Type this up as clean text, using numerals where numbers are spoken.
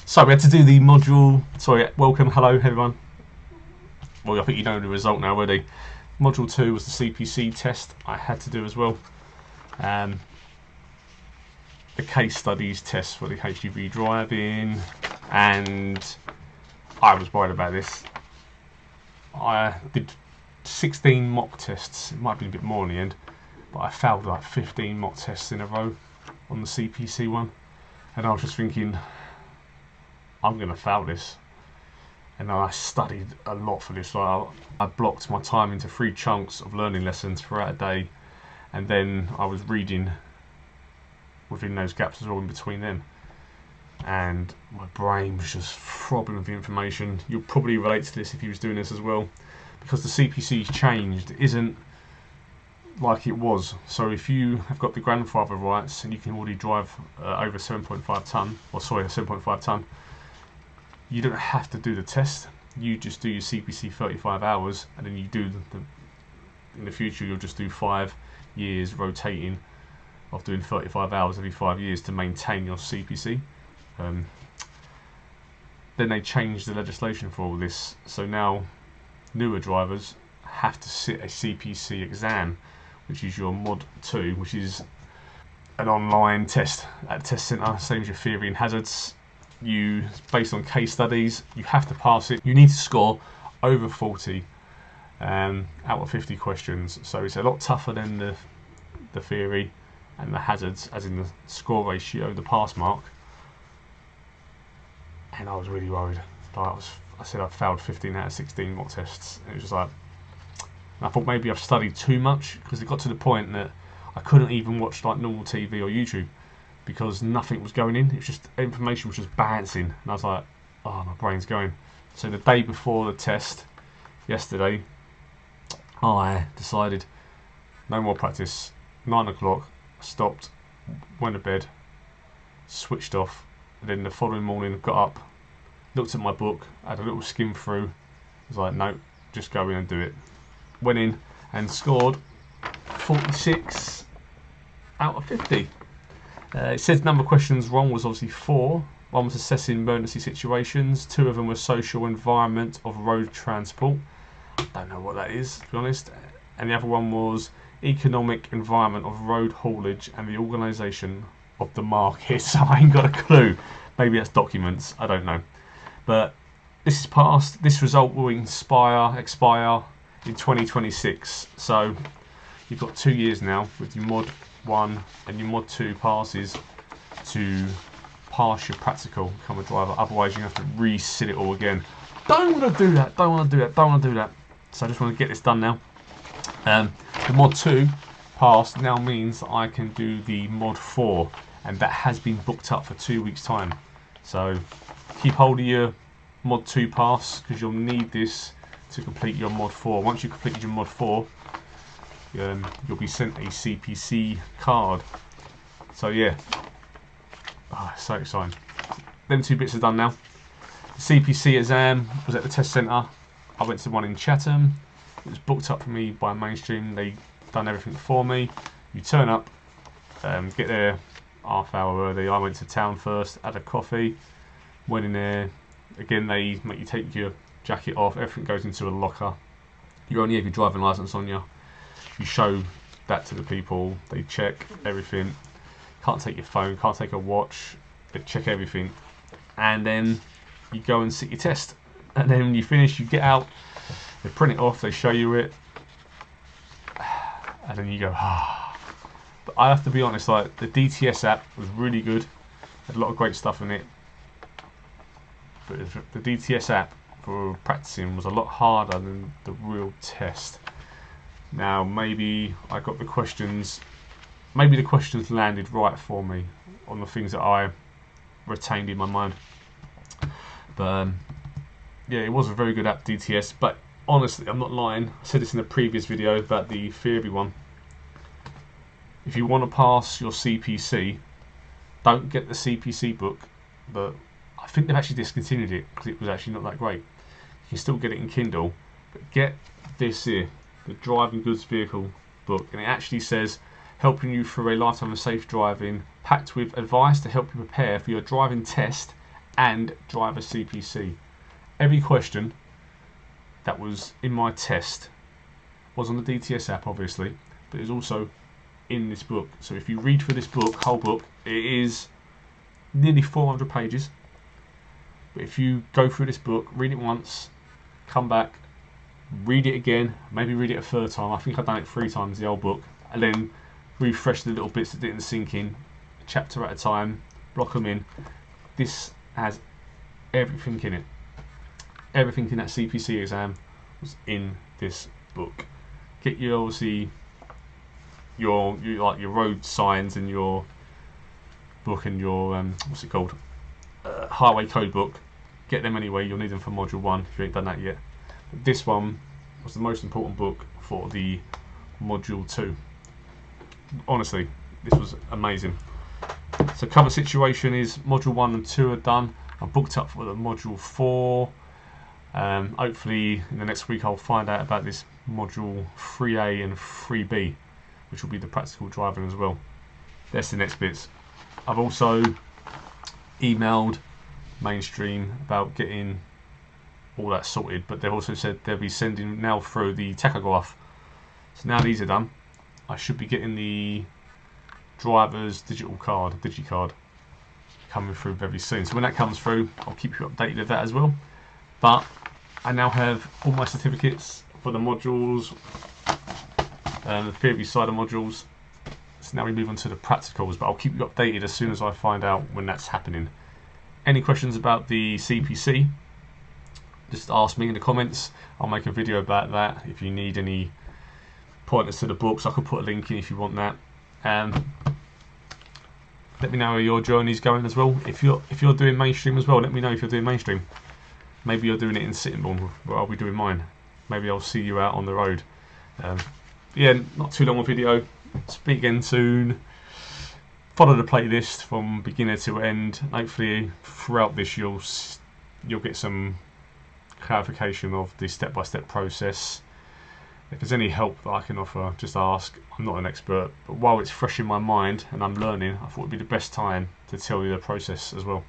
So we had to do the module. Sorry, welcome, hello everyone. Well, I think you know the result now already. Module 2 was the CPC test I had to do as well. The case studies test for the HGV driving, and I was worried about this. I did 16 mock tests. It might be a bit more in the end, but I failed like 15 mock tests in a row on the CPC one, and I was just thinking, I'm going to fail this. And I studied a lot for this. I blocked my time into 3 chunks of learning lessons throughout a day, and then I was reading within those gaps as well in between them. And my brain was just throbbing with the information. You'll probably relate to this if you was doing this as well, because the CPC's changed. It isn't like it was. So if you have got the grandfather rights and you can already drive over 7.5 ton, or sorry, 7.5 ton, you don't have to do the test. You just do your CPC 35 hours, and then you do in the future you'll just do 5 years rotating of doing 35 hours every 5 years to maintain your CPC. Then they changed the legislation for all this, so now newer drivers have to sit a CPC exam, which is your mod 2, which is an online test at the test centre, same as your theory and hazards. Based on case studies, you have to pass it. You need to score over 40 out of 50 questions, so it's a lot tougher than the theory and the hazards, as in the score ratio, the pass mark. And I was really worried. I said I failed 15 out of 16 mock tests. It was just like, I thought maybe I've studied too much, because it got to the point that I couldn't even watch like normal TV or YouTube, because nothing was going in. It was just, information was just bouncing, and I was like, oh, my brain's going. So the day before the test, yesterday, I decided no more practice. 9 o'clock, stopped, went to bed, switched off, and then the following morning got up, looked at my book, had a little skim through, was like, no, just go in and do it. Went in and scored 46 out of 50. It says number of questions wrong was obviously 4. One was assessing emergency situations. 2 of them were social environment of road transport. Don't know what that is, to be honest. And the other one was economic environment of road haulage and the organisation of the market. So I ain't got a clue. Maybe that's documents. I don't know. But this is passed. This result will expire in 2026. So you've got 2 years now with your mod 1 and your mod 2 passes to pass your practical, become a driver. Otherwise you have to resit it all again. Don't want to do that, don't want to do that, don't want to do that. So I just want to get this done now. The mod 2 pass now means that I can do the mod 4, and that has been booked up for 2 weeks time. So keep hold of your mod 2 pass, because you'll need this to complete your mod 4. Once you've completed your mod 4, you'll be sent a CPC card. So yeah, so exciting. Them 2 bits are done now. The CPC exam was at the test centre. I went to one in Chatham. It was booked up for me by Mainstream. They done everything for me. You turn up, get there half hour early. I went to town first, had a coffee, went in there. Again, they make you take your jacket off. Everything goes into a locker. You only have your driving licence on you. You show that to the people, they check everything. Can't take your phone, can't take a watch, they check everything. And then you go and sit your test. And then when you finish, you get out, they print it off, they show you it, and then you go, ah. But I have to be honest, like, the DTS app was really good, had a lot of great stuff in it. But the DTS app for practicing was a lot harder than the real test. Now maybe I got the questions, maybe the questions landed right for me on the things that I retained in my mind. But yeah, it was a very good app, DTS. But honestly, I'm not lying, I said this in a previous video about the theory one. If you want to pass your CPC, don't get the CPC book, but I think they've actually discontinued it because it was actually not that great. You can still get it in Kindle, but get this here, the Driving Goods Vehicle book, and it actually says helping you through a lifetime of safe driving, packed with advice to help you prepare for your driving test and driver CPC. Every question that was in my test was on the DTS app, obviously, but it was also in this book. So if you read through this book, whole book, it is nearly 400 pages. But if you go through this book, read it once, come back, read it again, maybe read it a third time. I think I've done it 3 times, the old book, and then refresh the little bits that didn't sink in, a chapter at a time, block them in. This has everything in it. Everything in that CPC exam was in this book. Get your, obviously, your road signs in your book and your what's it called, highway code book. Get them anyway. You'll need them for module 1 if you ain't done that yet. But this one was the most important book for the module 2. Honestly, this was amazing. So current situation is module 1 and 2 are done. I'm booked up for the module 4. Hopefully in the next week I'll find out about this module 3A and 3B, which will be the practical driving as well. That's the next bits. I've also emailed Mainstream about getting all that sorted, but they've also said they'll be sending now through the tachograph. So now these are done, I should be getting the driver's digital card, digicard, coming through very soon. So when that comes through, I'll keep you updated with that as well. But I now have all my certificates for the modules, the theory side of modules. So now we move on to the practicals, but I'll keep you updated as soon as I find out when that's happening. Any questions about the CPC, just ask me in the comments. I'll make a video about that. If you need any pointers to the books, I could put a link in if you want that. Let me know how your journey's going as well. If you're doing Mainstream as well, let me know if you're doing Mainstream. Maybe you're doing it in Sittingbourne, where I'll be doing mine. Maybe I'll see you out on the road. Yeah, not too long a video. Speak again soon. Follow the playlist from beginner to end. Hopefully throughout this you'll get some clarification of the step-by-step process. If there's any help that I can offer, just ask. I'm not an expert, but while it's fresh in my mind and I'm learning, I thought it would be the best time to tell you the process as well.